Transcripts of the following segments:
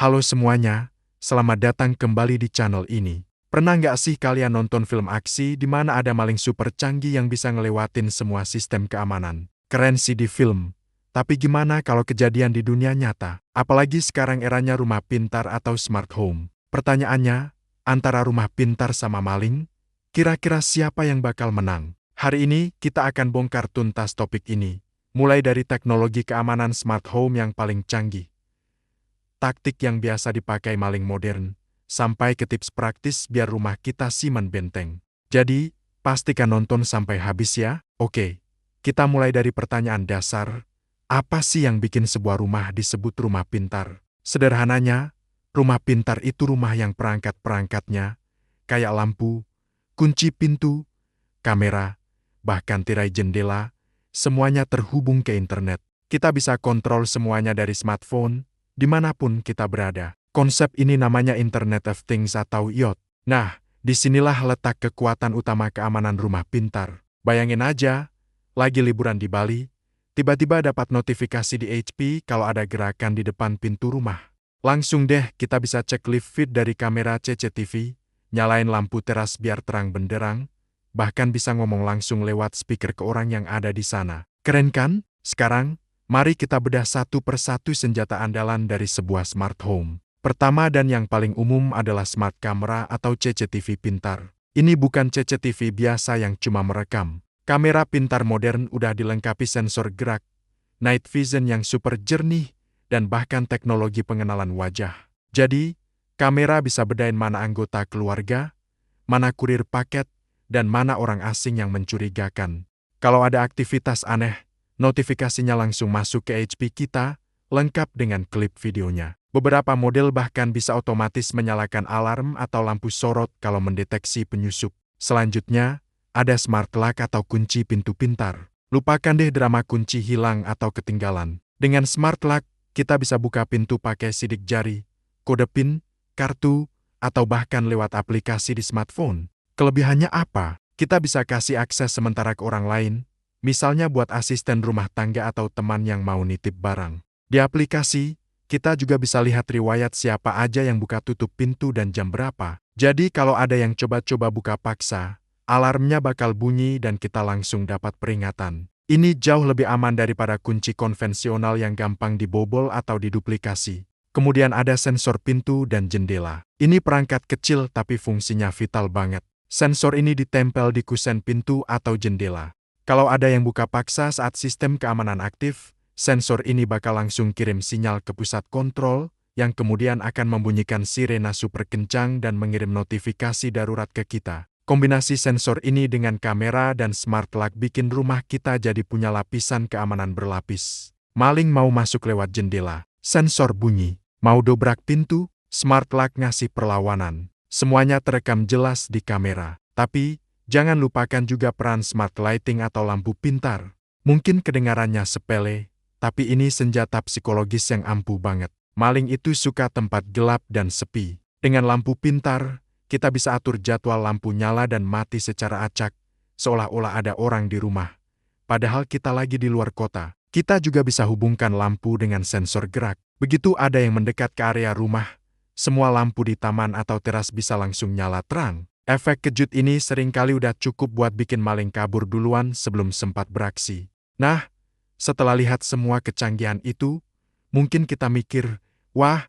Halo semuanya, selamat datang kembali di channel ini. Pernah nggak sih kalian nonton film aksi di mana ada maling super canggih yang bisa ngelewatin semua sistem keamanan? Keren sih di film. Tapi gimana kalau kejadian di dunia nyata? Apalagi sekarang eranya rumah pintar atau smart home. Pertanyaannya, antara rumah pintar sama maling, kira-kira siapa yang bakal menang? Hari ini kita akan bongkar tuntas topik ini. Mulai dari teknologi keamanan smart home yang paling canggih, taktik yang biasa dipakai maling modern, sampai ke tips praktis biar rumah kita siman benteng. Jadi, pastikan nonton sampai habis ya. Oke, kita mulai dari pertanyaan dasar. Apa sih yang bikin sebuah rumah disebut rumah pintar? Sederhananya, rumah pintar itu rumah yang perangkat-perangkatnya, kayak lampu, kunci pintu, kamera, bahkan tirai jendela, semuanya terhubung ke internet. Kita bisa kontrol semuanya dari smartphone, dimanapun kita berada. Konsep ini namanya Internet of Things atau IoT. Nah, disinilah letak kekuatan utama keamanan rumah pintar. Bayangin aja, lagi liburan di Bali, tiba-tiba dapat notifikasi di HP kalau ada gerakan di depan pintu rumah. Langsung deh kita bisa cek live feed dari kamera CCTV, nyalain lampu teras biar terang benderang, bahkan bisa ngomong langsung lewat speaker ke orang yang ada di sana. Keren kan? Sekarang, mari kita bedah satu persatu senjata andalan dari sebuah smart home. Pertama dan yang paling umum adalah smart camera atau CCTV pintar. Ini bukan CCTV biasa yang cuma merekam. Kamera pintar modern udah dilengkapi sensor gerak, night vision yang super jernih, dan bahkan teknologi pengenalan wajah. Jadi, kamera bisa bedain mana anggota keluarga, mana kurir paket, dan mana orang asing yang mencurigakan. Kalau ada aktivitas aneh, notifikasinya langsung masuk ke HP kita, lengkap dengan klip videonya. Beberapa model bahkan bisa otomatis menyalakan alarm atau lampu sorot kalau mendeteksi penyusup. Selanjutnya, ada smart lock atau kunci pintu pintar. Lupakan deh drama kunci hilang atau ketinggalan. Dengan smart lock, kita bisa buka pintu pakai sidik jari, kode PIN, kartu, atau bahkan lewat aplikasi di smartphone. Kelebihannya apa? Kita bisa kasih akses sementara ke orang lain, misalnya buat asisten rumah tangga atau teman yang mau nitip barang. Di aplikasi, kita juga bisa lihat riwayat siapa aja yang buka tutup pintu dan jam berapa. Jadi kalau ada yang coba-coba buka paksa, alarmnya bakal bunyi dan kita langsung dapat peringatan. Ini jauh lebih aman daripada kunci konvensional yang gampang dibobol atau diduplikasi. Kemudian ada sensor pintu dan jendela. Ini perangkat kecil tapi fungsinya vital banget. Sensor ini ditempel di kusen pintu atau jendela. Kalau ada yang buka paksa saat sistem keamanan aktif, sensor ini bakal langsung kirim sinyal ke pusat kontrol, yang kemudian akan membunyikan sirena super kencang dan mengirim notifikasi darurat ke kita. Kombinasi sensor ini dengan kamera dan smart lock bikin rumah kita jadi punya lapisan keamanan berlapis. Maling mau masuk lewat jendela, sensor bunyi. Mau dobrak pintu, smart lock ngasih perlawanan. Semuanya terekam jelas di kamera. Tapi, jangan lupakan juga peran smart lighting atau lampu pintar. Mungkin kedengarannya sepele, tapi ini senjata psikologis yang ampuh banget. Maling itu suka tempat gelap dan sepi. Dengan lampu pintar, kita bisa atur jadwal lampu nyala dan mati secara acak, seolah-olah ada orang di rumah. Padahal kita lagi di luar kota. Kita juga bisa hubungkan lampu dengan sensor gerak. Begitu ada yang mendekat ke area rumah, semua lampu di taman atau teras bisa langsung nyala terang. Efek kejut ini seringkali udah cukup buat bikin maling kabur duluan sebelum sempat beraksi. Nah, setelah lihat semua kecanggihan itu, mungkin kita mikir, wah,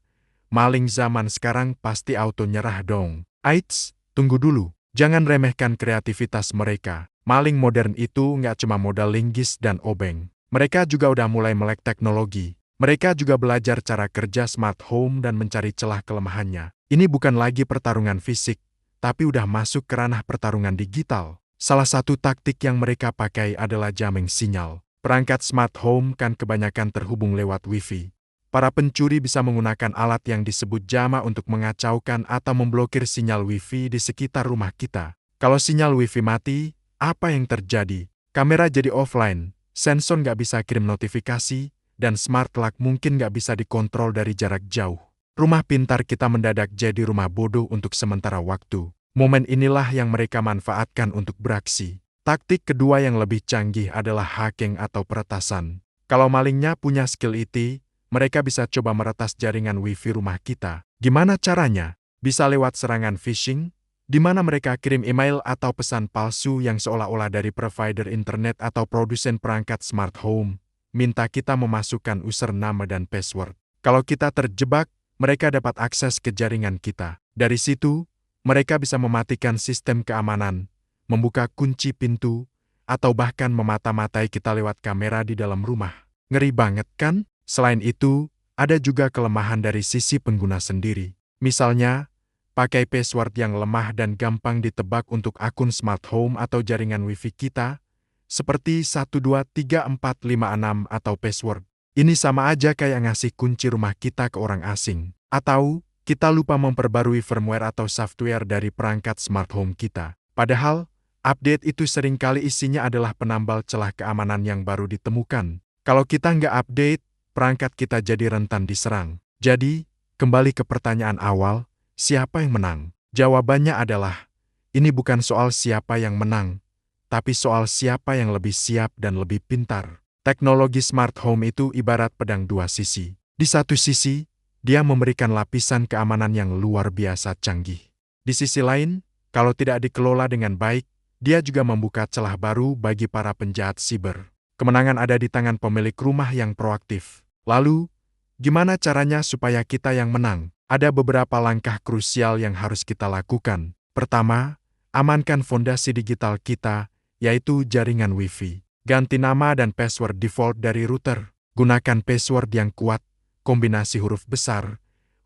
maling zaman sekarang pasti auto nyerah dong. Aits, tunggu dulu. Jangan remehkan kreativitas mereka. Maling modern itu nggak cuma modal linggis dan obeng. Mereka juga udah mulai melek teknologi. Mereka juga belajar cara kerja smart home dan mencari celah kelemahannya. Ini bukan lagi pertarungan fisik, tapi udah masuk ke ranah pertarungan digital. Salah satu taktik yang mereka pakai adalah jamming sinyal. Perangkat smart home kan kebanyakan terhubung lewat Wi-Fi. Para pencuri bisa menggunakan alat yang disebut jama untuk mengacaukan atau memblokir sinyal Wi-Fi di sekitar rumah kita. Kalau sinyal Wi-Fi mati, apa yang terjadi? Kamera jadi offline, sensor nggak bisa kirim notifikasi, dan smart lock mungkin nggak bisa dikontrol dari jarak jauh. Rumah pintar kita mendadak jadi rumah bodoh untuk sementara waktu. Momen inilah yang mereka manfaatkan untuk beraksi. Taktik kedua yang lebih canggih adalah hacking atau peretasan. Kalau malingnya punya skill IT, mereka bisa coba meretas jaringan Wi-Fi rumah kita. Gimana caranya? Bisa lewat serangan phishing, di mana mereka kirim email atau pesan palsu yang seolah-olah dari provider internet atau produsen perangkat smart home, minta kita memasukkan username dan password. Kalau kita terjebak, mereka dapat akses ke jaringan kita. Dari situ, mereka bisa mematikan sistem keamanan, membuka kunci pintu, atau bahkan memata-matai kita lewat kamera di dalam rumah. Ngeri banget kan? Selain itu, ada juga kelemahan dari sisi pengguna sendiri. Misalnya, pakai password yang lemah dan gampang ditebak untuk akun smart home atau jaringan Wi-Fi kita, seperti 123456 atau password. Ini sama aja kayak ngasih kunci rumah kita ke orang asing. Atau, kita lupa memperbarui firmware atau software dari perangkat smart home kita. Padahal, update itu seringkali isinya adalah penambal celah keamanan yang baru ditemukan. Kalau kita nggak update, perangkat kita jadi rentan diserang. Jadi, kembali ke pertanyaan awal, siapa yang menang? Jawabannya adalah, ini bukan soal siapa yang menang, tapi soal siapa yang lebih siap dan lebih pintar. Teknologi smart home itu ibarat pedang dua sisi. Di satu sisi, dia memberikan lapisan keamanan yang luar biasa canggih. Di sisi lain, kalau tidak dikelola dengan baik, dia juga membuka celah baru bagi para penjahat siber. Kemenangan ada di tangan pemilik rumah yang proaktif. Lalu, gimana caranya supaya kita yang menang? Ada beberapa langkah krusial yang harus kita lakukan. Pertama, amankan fondasi digital kita, yaitu jaringan Wi-Fi. Ganti nama dan password default dari router. Gunakan password yang kuat, kombinasi huruf besar,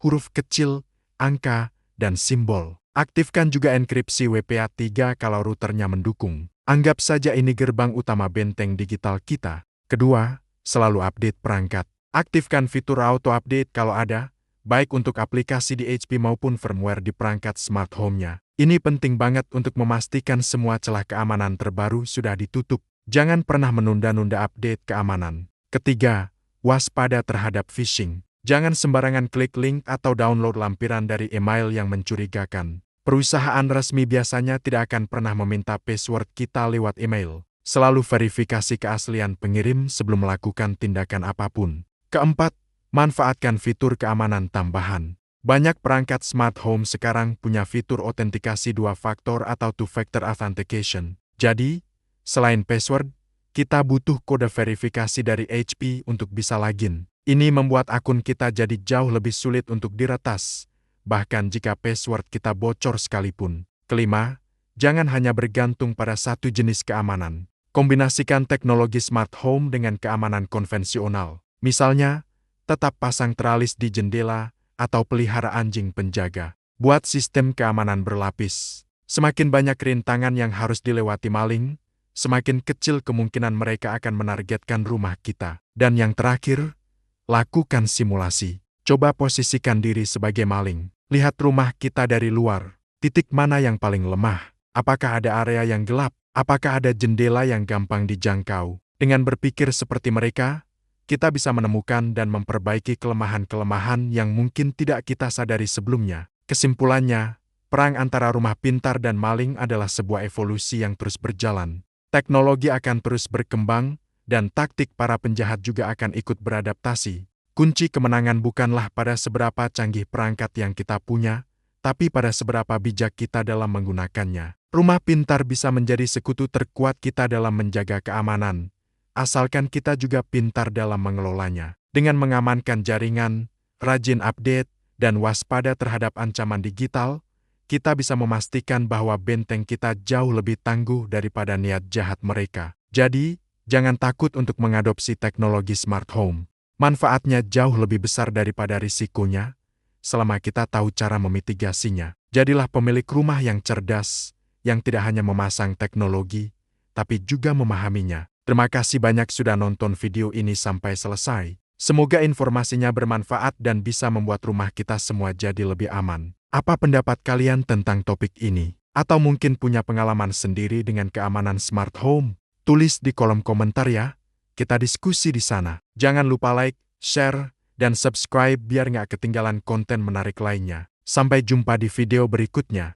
huruf kecil, angka, dan simbol. Aktifkan juga enkripsi WPA3 kalau routernya mendukung. Anggap saja ini gerbang utama benteng digital kita. Kedua, selalu update perangkat. Aktifkan fitur auto update kalau ada, baik untuk aplikasi di HP maupun firmware di perangkat smart home-nya. Ini penting banget untuk memastikan semua celah keamanan terbaru sudah ditutup. Jangan pernah menunda-nunda update keamanan. Ketiga, waspada terhadap phishing. Jangan sembarangan klik link atau download lampiran dari email yang mencurigakan. Perusahaan resmi biasanya tidak akan pernah meminta password kita lewat email. Selalu verifikasi keaslian pengirim sebelum melakukan tindakan apapun. Keempat, manfaatkan fitur keamanan tambahan. Banyak perangkat smart home sekarang punya fitur autentikasi dua faktor atau two-factor authentication. Jadi, selain password, kita butuh kode verifikasi dari HP untuk bisa login. Ini membuat akun kita jadi jauh lebih sulit untuk diretas, bahkan jika password kita bocor sekalipun. Kelima, jangan hanya bergantung pada satu jenis keamanan. Kombinasikan teknologi smart home dengan keamanan konvensional. Misalnya, tetap pasang teralis di jendela atau pelihara anjing penjaga. Buat sistem keamanan berlapis. Semakin banyak rintangan yang harus dilewati maling, semakin kecil kemungkinan mereka akan menargetkan rumah kita. Dan yang terakhir, lakukan simulasi. Coba posisikan diri sebagai maling. Lihat rumah kita dari luar. Titik mana yang paling lemah? Apakah ada area yang gelap? Apakah ada jendela yang gampang dijangkau? Dengan berpikir seperti mereka, kita bisa menemukan dan memperbaiki kelemahan-kelemahan yang mungkin tidak kita sadari sebelumnya. Kesimpulannya, perang antara rumah pintar dan maling adalah sebuah evolusi yang terus berjalan. Teknologi akan terus berkembang, dan taktik para penjahat juga akan ikut beradaptasi. Kunci kemenangan bukanlah pada seberapa canggih perangkat yang kita punya, tapi pada seberapa bijak kita dalam menggunakannya. Rumah pintar bisa menjadi sekutu terkuat kita dalam menjaga keamanan, asalkan kita juga pintar dalam mengelolanya. Dengan mengamankan jaringan, rajin update, dan waspada terhadap ancaman digital, kita bisa memastikan bahwa benteng kita jauh lebih tangguh daripada niat jahat mereka. Jadi, jangan takut untuk mengadopsi teknologi smart home. Manfaatnya jauh lebih besar daripada risikonya, selama kita tahu cara memitigasinya. Jadilah pemilik rumah yang cerdas, yang tidak hanya memasang teknologi, tapi juga memahaminya. Terima kasih banyak sudah nonton video ini sampai selesai. Semoga informasinya bermanfaat dan bisa membuat rumah kita semua jadi lebih aman. Apa pendapat kalian tentang topik ini? Atau mungkin punya pengalaman sendiri dengan keamanan smart home? Tulis di kolom komentar ya. Kita diskusi di sana. Jangan lupa like, share, dan subscribe biar nggak ketinggalan konten menarik lainnya. Sampai jumpa di video berikutnya.